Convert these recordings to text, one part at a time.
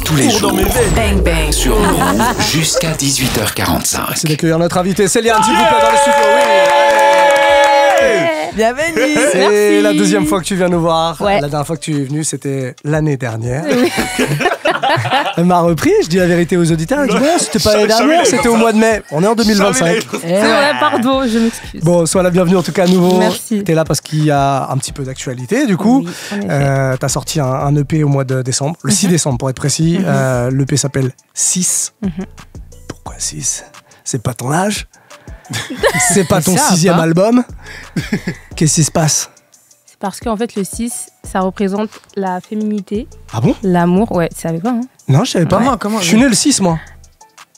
Tous les jours, Bang bang. sur Move jusqu'à 18h45. C'est d'accueillir notre invité Céliane, s'il vous plaît, dans le studio. Bienvenue. C'est la deuxième fois que tu viens nous voir. Ouais. La dernière fois que tu es venue, c'était l'année dernière. Elle m'a repris, je dis la vérité aux auditeurs. Elle dit non, c'était pas l'année dernière, c'était au mois de mai. On est en 2025. C'est vrai, pardon, je m'excuse. Bon, sois la bienvenue en tout cas à nouveau. Merci. T'es là parce qu'il y a un petit peu d'actualité du coup. Oui, en effet. T'as sorti un EP au mois de décembre, le 6 décembre pour être précis. L'EP s'appelle 6. Pourquoi 6? C'est pas ton âge? C'est pas ton 6e album? Qu'est-ce qui se passe? C'est parce qu'en fait, le 6, ça représente la féminité, Ah bon? l'amour. Ouais, tu savais pas, hein? Non, je savais pas. Comment Je suis né le 6 moi.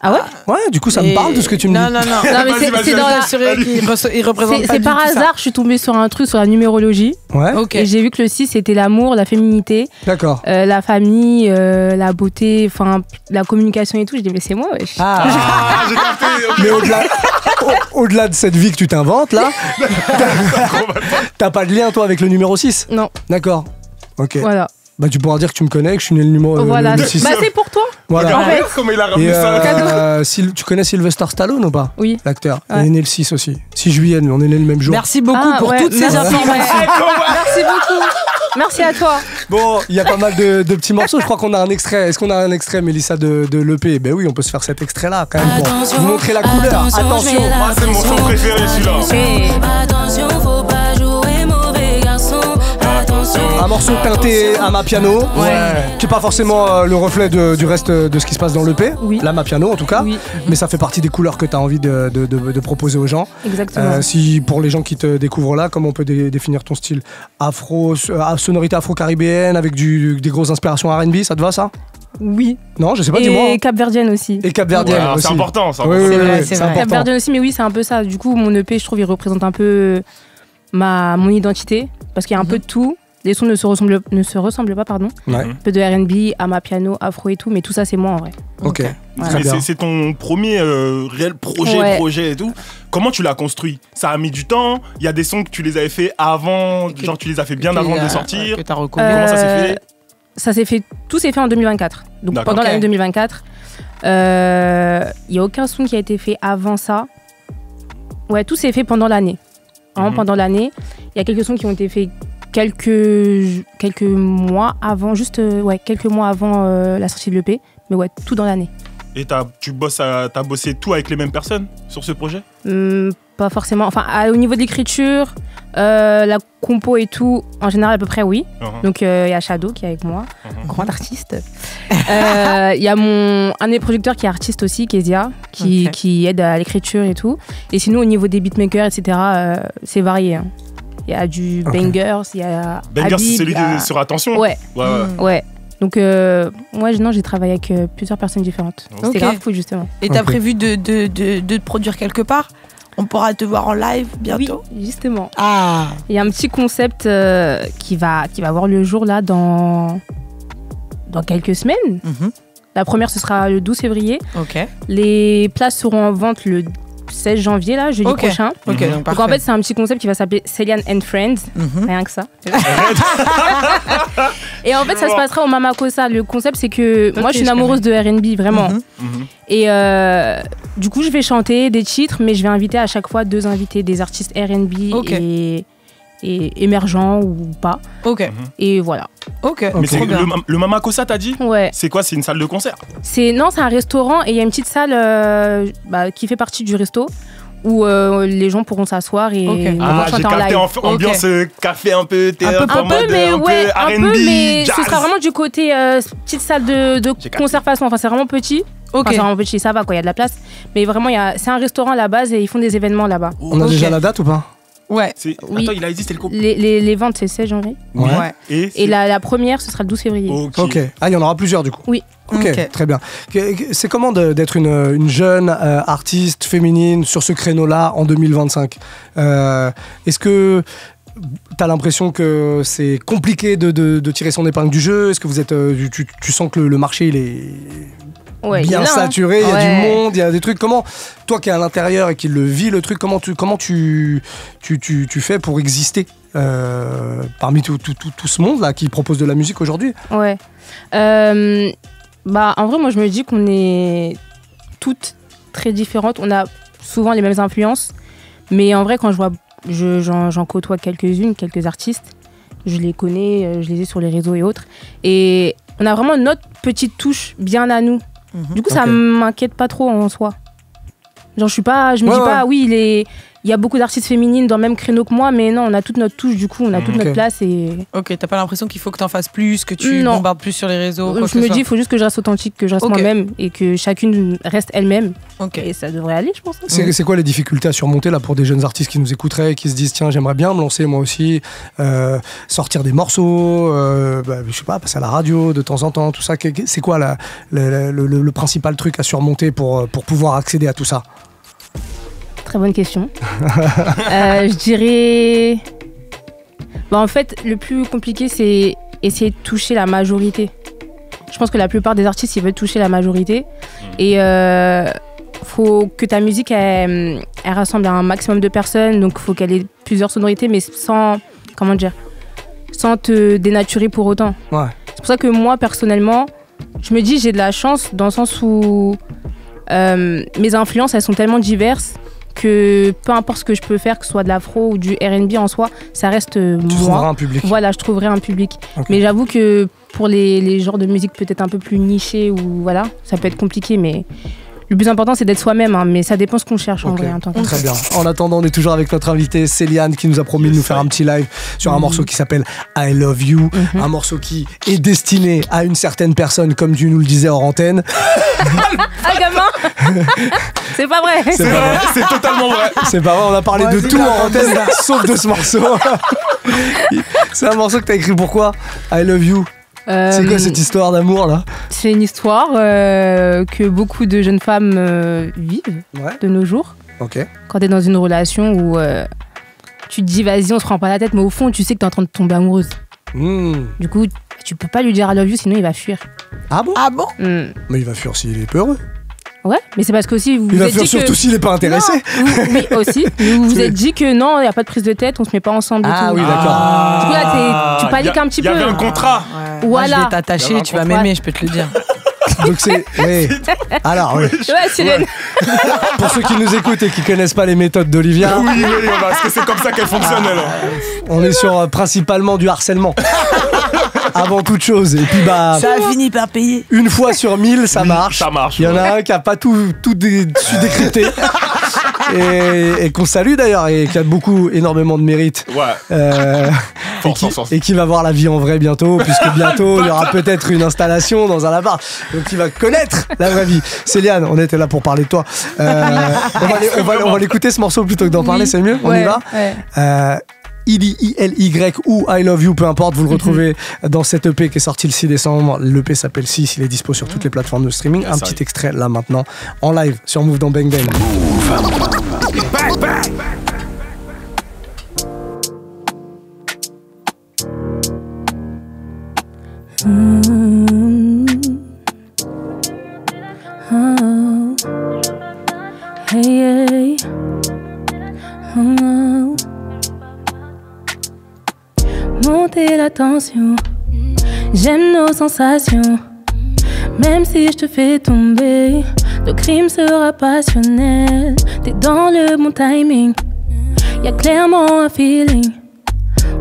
Ah ouais? Ouais, du coup ça me parle de ce que tu me dis. Non. Non, mais c'est dans la... Il représente pas C'est du par tout ça. hasard, je suis tombée sur un truc sur la numérologie. Ouais, Ok. Et j'ai vu que le 6, c'était l'amour, la féminité, d'accord. la famille, la beauté, enfin, la communication et tout. Je dis, mais c'est moi, wesh. Ah, j'ai capté. mais au-delà de cette vie que tu t'inventes là, t'as pas de lien toi avec le numéro 6? Non, D'accord. Ok. voilà. Bah tu pourras dire que tu me connais, que je suis né le numéro Voilà. le 6. Bah, c'est pour toi. Voilà. En fait. Comment il a Et ramené ça tu connais Sylvester Stallone ou pas? Oui. L'acteur. Ouais. Il est né le 6 aussi. 6 juillet, on est né le même jour. Merci beaucoup Ah, pour ouais, toutes ces merci. informations. Merci beaucoup. Merci à toi. Bon, il y a pas mal de petits morceaux. Je crois qu'on a un extrait. Est-ce qu'on a un extrait, Mélissa, de l'EP? Ben oui, on peut se faire cet extrait-là quand même pour vous montrer la couleur. Attention. Ah, c'est mon son préféré celui-là. Attention, faut pas jouer mauvais garçon. Attention. Un morceau teinté à ma piano, qui n'est pas forcément le reflet du reste de ce qui se passe dans l'EP, Oui. la ma piano en tout cas, Oui. mais ça fait partie des couleurs que tu as envie de proposer aux gens. Exactement. Si pour les gens qui te découvrent là, comment on peut définir ton style? Afro, sonorité afro-caribéenne avec des grosses inspirations R&B, ça te va ça? Oui. Non, je sais pas, dis-moi. Et capverdienne aussi. Et capverdienne Ouais, aussi. c'est important, ça. Oui, C'est oui, vrai, oui, c'est vrai. important. Capverdienne aussi, mais oui, c'est un peu ça. Du coup, mon EP, je trouve, il représente un peu mon identité, parce qu'il y a un peu de tout. Les sons ne se ressemblent pas, pardon. Ouais. Un peu de R&B, à ma piano, afro et tout, mais tout ça, c'est moi en vrai. Ok. Voilà. Très Mais bien. c'est ton premier réel projet et tout. Comment tu l'as construit? Ça a mis du temps? Il y a des sons que tu les avais fait avant, genre tu les as fait bien avant de sortir? Que t'as reconnu. Comment ça s'est fait? Tout s'est fait en 2024. Donc D'accord. pendant Ok. l'année 2024. Il n'y a aucun son qui a été fait avant ça. Ouais, tout s'est fait pendant l'année. Vraiment pendant l'année. Il y a quelques sons qui ont été faits quelques mois avant, quelques mois avant la sortie de l'EP. Mais ouais, tout dans l'année. Et t'as bossé tout avec les mêmes personnes sur ce projet? Pas forcément. Enfin, au niveau de l'écriture, la compo et tout, en général, à peu près, oui. Donc, il y a Shadow qui est avec moi, grand artiste. Il y a un des producteurs qui est artiste aussi, Kezia, qui aide à l'écriture et tout. Et sinon, au niveau des beatmakers, etc., c'est varié. Hein. Il y a du Bangers, il y a Bangers, Habib, c'est celui il y a- sur Attention? Ouais, Ouais. ouais. Donc, moi, j'ai travaillé avec plusieurs personnes différentes. Ok. C'était grave cool, justement. Et t'as Ok. prévu de te produire quelque part? On pourra te voir en live bientôt? Oui, justement. Ah. Il y a un petit concept qui va voir le jour là dans quelques semaines. La première, ce sera le 12 février. Ok. Les places seront en vente le 16 janvier, là, jeudi Ok. prochain. Ok, donc Donc en fait, c'est un petit concept qui va s'appeler Céliane and Friends. Rien que ça. Et en fait, ça se passera au Mama Kosa. Le concept, c'est que moi, je suis une amoureuse de R&B, vraiment. Et du coup, je vais chanter des titres, mais je vais inviter à chaque fois 2 invités, des artistes R&B Ok. et émergents ou pas. Ok. Et voilà. Ok. Mais c'est Trop bien. le Mama Kosa, t'as dit? Ouais. C'est quoi? C'est une salle de concert? C'est un restaurant et il y a une petite salle qui fait partie du resto où les gens pourront s'asseoir et Ah, j'ai chanter en capté live. ambiance café un peu, t'es Un peu, en mode mais un ouais, peu un R&B, peu, mais jazz. ce sera vraiment du côté petite salle de J'ai capté. conservation. Enfin, c'est vraiment petit. Ok. Enfin, c'est vraiment petit, ça va quoi, il y a de la place. Mais vraiment, c'est un restaurant à la base et ils font des événements là-bas. On a Ok. déjà la date ou pas? Ouais. Oui. Attends, il a dit c'était le coup. Les ventes, c'est 16 janvier. Ouais. Et la première, ce sera le 12 février. Ok. Ah, il y en aura plusieurs du coup. Oui. Ok, Ok. très bien. C'est comment d'être une jeune artiste féminine sur ce créneau-là en 2025 Est-ce que tu as l'impression que c'est compliqué de tirer son épingle du jeu? Est-ce que vous êtes, tu sens que le marché il est Ouais, il est bien là, hein. saturé, il y a Ouais. du monde, il y a des trucs. Comment, toi qui es à l'intérieur et qui le vis le truc, comment tu fais pour exister parmi tout ce monde là qui propose de la musique aujourd'hui? Ouais. En vrai, moi, je me dis qu'on est toutes très différentes. On a souvent les mêmes influences. Mais en vrai, quand j'en côtoie quelques artistes, je les connais, je les ai sur les réseaux et autres. Et on a vraiment notre petite touche bien à nous. Du coup, ça m'inquiète pas trop en soi. Genre, je me dis pas, oui, il y a beaucoup d'artistes féminines dans le même créneau que moi, mais non, on a toute notre touche, du coup, on a toute notre place. Ok, t'as pas l'impression qu'il faut que t'en fasses plus, que tu bombardes plus sur les réseaux? Je me dis, il faut juste que je reste authentique, que je reste moi-même et que chacune reste elle-même. Et ça devrait aller, je pense. C'est quoi les difficultés à surmonter là, pour des jeunes artistes qui nous écouteraient, qui se disent, tiens, j'aimerais bien me lancer moi aussi, sortir des morceaux, je sais pas, passer à la radio de temps en temps, tout ça. C'est quoi le principal truc à surmonter pour pouvoir accéder à tout ça? Très bonne question. Je dirais... en fait, le plus compliqué, c'est essayer de toucher la majorité. Je pense que la plupart des artistes, ils veulent toucher la majorité. Et faut que ta musique, elle rassemble un maximum de personnes. Donc, il faut qu'elle ait plusieurs sonorités, mais sans te dénaturer pour autant. Ouais. C'est pour ça que moi, personnellement, je me dis j'ai de la chance dans le sens où mes influences, elles sont tellement diverses que peu importe ce que je peux faire, que ce soit de l'afro ou du R&B en soi, ça reste moi. Tu trouveras un public. Voilà, je trouverai un public. Okay. Mais j'avoue que pour les genres de musique peut-être un peu plus nichés, ou voilà, ça peut être compliqué, mais le plus important, c'est d'être soi-même, mais ça dépend ce qu'on cherche en vrai. Très bien. En attendant, on est toujours avec notre invitée Céliane qui nous a promis de nous faire un petit live sur un morceau qui s'appelle I Love You, un morceau qui est destiné à une certaine personne, comme tu nous le disais hors antenne. Ah, gamin. C'est pas vrai. C'est pas vrai. C'est totalement vrai. C'est pas vrai, on a parlé de tout hors antenne, sauf de ce morceau. C'est un morceau que t'as écrit pourquoi? I Love You. C'est quoi cette histoire d'amour là? C'est une histoire que beaucoup de jeunes femmes vivent de nos jours. Quand t'es dans une relation où tu te dis vas-y, on se prend pas la tête, mais au fond tu sais que t'es en train de tomber amoureuse. Du coup, tu peux pas lui dire I love you, sinon il va fuir. Ah bon? Mais il va fuir s'il est peu heureux. Ouais, mais c'est parce qu'aussi vous il va êtes fuir dit surtout s'il est pas intéressé. Oui, aussi. Vous vous êtes dit que non, il n'y a pas de prise de tête, on se met pas ensemble. Ah tout. oui, d'accord. Du coup là, tu paniques un petit peu. Il y avait un contrat. Ouais. Voilà. Moi, je vais t'attacher, tu vas m'aimer, je peux te le dire. Donc c'est... Oui. Alors, oui. Ouais, Cyrène. Ouais. Pour ceux qui nous écoutent et qui connaissent pas les méthodes d'Olivia... Oui, parce que c'est comme ça qu'elle fonctionne, elle. On est sur principalement du harcèlement. Avant toute chose. Et puis ça a fini par payer. Une fois sur 1000, ça marche. Ça marche. Il y en a un qui a pas tout su décrypter. Et qu'on salue d'ailleurs, et qui a énormément de mérite. Ouais. Et qui va voir la vie en vrai bientôt, puisque bientôt il y aura peut-être une installation dans un appart. Donc il va connaître la vraie vie. Céliane, on était là pour parler de toi. On va l'écouter ce morceau plutôt que d'en parler, c'est mieux? On y va? ILY ou I Love You, peu importe, vous le retrouvez dans cette EP qui est sorti le 6 décembre. L'EP s'appelle 6, il est dispo sur toutes les plateformes de streaming. Un petit extrait là maintenant, en live sur Move dans Bang Bang. Hey, monter la tension, j'aime nos sensations. Même si je te fais tomber, le crime sera passionnel. T'es dans le bon timing, y'a clairement un feeling.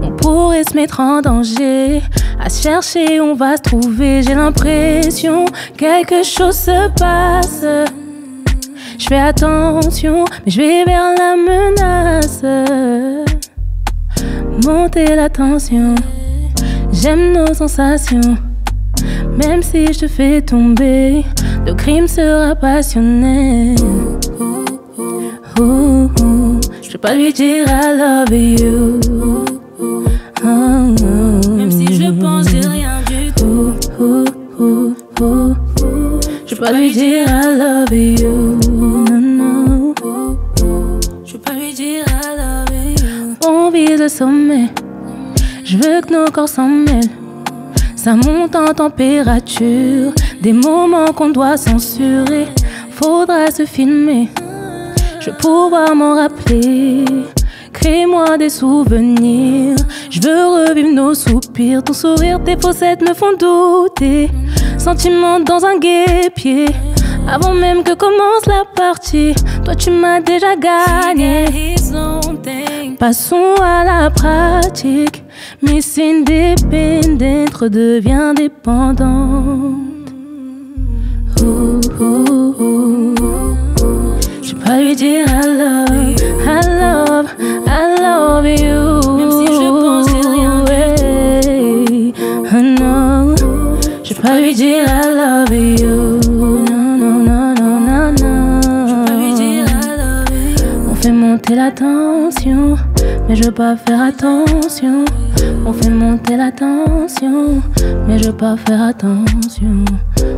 On pourrait se mettre en danger, à se chercher on va se trouver. J'ai l'impression quelque chose se passe. Je fais attention, mais je vais vers la menace. Monter la tension, j'aime nos sensations. Même si je te fais tomber, le crime sera passionnel. Je peux pas lui dire I love you. Même si je pense j'ai rien du tout. Je peux pas lui dire I love you. Non. Je peux pas lui dire I love you. On vise le sommet, je veux que nos corps s'en mêlent. Ça monte en température, des moments qu'on doit censurer. Faudra se filmer, je veux pouvoir m'en rappeler. Crée-moi des souvenirs, je veux revivre nos soupirs. Ton sourire, tes faussettes me font douter. Sentiment dans un guêpier. Avant même que commence la partie, toi tu m'as déjà gagné. Passons à la pratique. Missing dependent redevient dépendant. Je peux lui dire I love you. Même si je pense que rien no. Je peux lui dire I love you. On fait monter la tension, mais je veux pas faire attention. On fait monter la tension, mais je veux pas faire attention.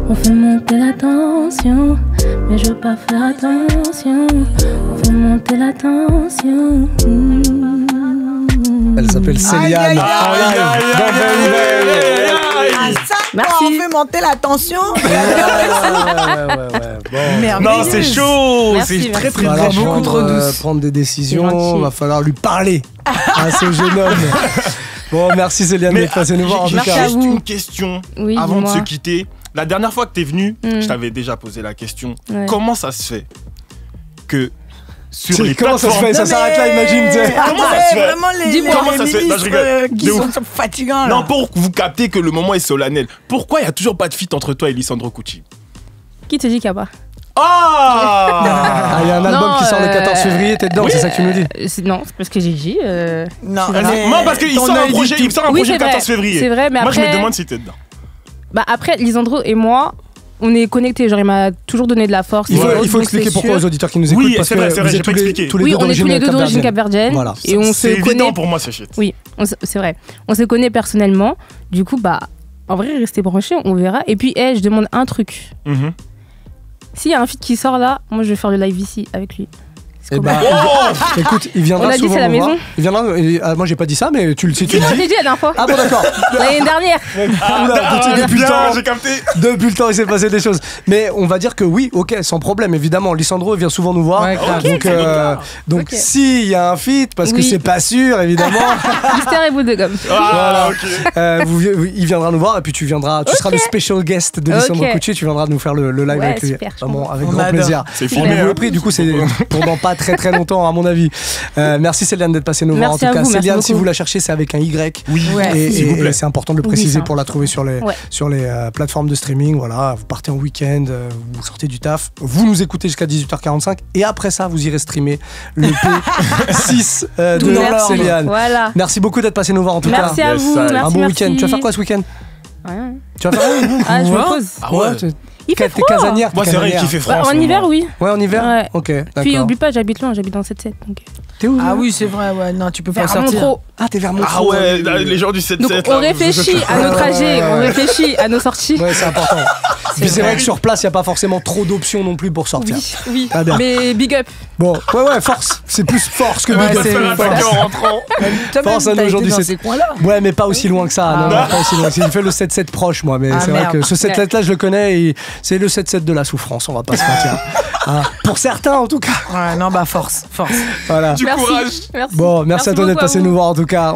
On fait monter la tension, mais je veux pas faire attention. On fait monter la tension. Elle s'appelle Céliane. Merci. On fait monter la tension. Bon. Non, c'est chaud. Merci, C'est très très Voilà, très beaucoup trop douce. Prendre des décisions, C'est gentil. va falloir lui parler à ce jeune homme. Bon, merci Céliane d'être passée nous voir en tout Merci cas. à Juste vous. une question Oui, avant de dis-moi. se quitter. La dernière fois que t'es venu, Mm. je t'avais déjà posé la question. Ouais. Comment ça se fait que sur les Comment ça se plateformes... fait? Ça s'arrête là, imagine. tu sais. Comment ça se fait? Vraiment les Comment ça se fait? Non, je rigole. qui De sont ouf. fatigants là. Non, pour que vous captez que le moment est solennel. Pourquoi il n'y a toujours pas de feat entre toi et Lisandro Cucci? Qui te dit qu'il n'y a pas? Ah, il y a un album Non, qui sort le 14 février, t'es dedans, oui. c'est ça que tu nous dis? Non, c'est parce que j'ai dit. Non, Non, parce qu'il sort un projet, il sort un Oui, projet c'est le 14 vrai. février. C'est vrai, mais Moi, je après- me demande si t'es dedans. Bah après, Lisandro et moi, on est connectés. Genre, il m'a toujours donné de la force. Il faut Donc, expliquer c'est pourquoi sûr. aux auditeurs qui nous écoutent. Oui, parce c'est vrai, que c'est vrai, vous j'ai êtes pas expliqué. tous les Oui, deux on est tous les deux d'origine capverdienne. capverdienne. Voilà. Et on C'est se connaît. évident pour moi, ce shit. Oui, c'est vrai. On se connaît personnellement. Du coup, bah, en vrai, restez branchés, on verra. Et puis, je demande un truc. Mhm. S'il y a un feat qui sort là, moi, je vais faire le live ici avec lui. C'est Eh comment bah, écoute, il viendra On a dit souvent c'est la nous voir. maison. Il viendra. Moi, j'ai pas dit ça, mais si tu Si, le non, dis. j'ai dit la dernière fois. Ah bon, d'accord. L'année dernière. Depuis le Bien, temps. j'ai capté. Depuis le temps, il s'est passé des choses. Mais on va dire que oui, ok, sans problème, évidemment. Lisandro vient souvent nous voir. Ouais, grave. Donc, Ok. s'il y a un feat, parce que Oui. c'est pas sûr, évidemment, Mystère et boule de gomme. Ah, Voilà. ok. il viendra nous voir et puis tu seras le special guest de Lisandro Ok. Cucci. Tu viendras nous faire le live Ouais, avec lui. super, je Vraiment, avec On grand adore. plaisir. C'est On filmé. vous hein. le prix, du coup, c'est pendant pas très très longtemps, à mon avis. Merci Céliane d'être passée nous voir. En Merci tout à cas, vous, merci Céliane, si beaucoup. vous la cherchez, c'est avec un Y. Oui, Ouais. s'il vous plaît. Et c'est important de le Oui, préciser ça. pour la trouver sur les, Ouais. plateformes de streaming. Voilà, vous partez en week-end, vous sortez du taf, vous nous écoutez jusqu'à 18h45 et après ça, vous irez streamer le P6 de Tout dans l'ordre. Céliane. Voilà. Merci beaucoup d'être passé nous voir en tout Merci cas. à Yes, vous. ça. Merci, Un bon merci. week-end. Tu vas faire quoi ce week-end? Rien. Tu vas faire rien? Ah, je me Ouais. pose. Ah ouais. Il fait T'es froid. casanière. Moi, t'es c'est vrai casanière. qu'il fait froid. Bah, en en ce hiver, moment. oui. Ouais, en hiver. Ouais. Ok, Puis d'accord. oublie pas, j'habite loin, j'habite dans 7-7. Donc... T'es où? Ah oui, c'est vrai, ouais. Non, tu peux pas Vers sortir. Montreux. Ah, t'es vers Ah Montreux. ouais, là, les gens du 7-7. Donc on là, réfléchit à nos trajets, on réfléchit à nos sorties. Ouais, c'est important. Puis c'est vrai que sur place, il n'y a pas forcément trop d'options non plus pour sortir. Oui, oui. Très bien. Mais big up. Bon, ouais, force. C'est plus force que Ouais, big up. c'est- Je vais faire attaquer en rentrant. Toi-même, Force à nous t'as été aujourd'hui, dans c'est- ces coins-là. Ouais, mais pas aussi loin que ça. Non, Ah. pas aussi loin. Il fait le 7-7 proche, moi. Mais Ah, c'est vrai merde. que ce 7-7-là, je le connais. Et c'est le 7-7 de la souffrance, on va pas se mentir. Hein, pour certains, en tout cas. Ouais, non, bah force. Voilà. Du Merci. courage. Merci. Bon, merci à toi d'être beaucoup passé vous. nous voir, en tout cas.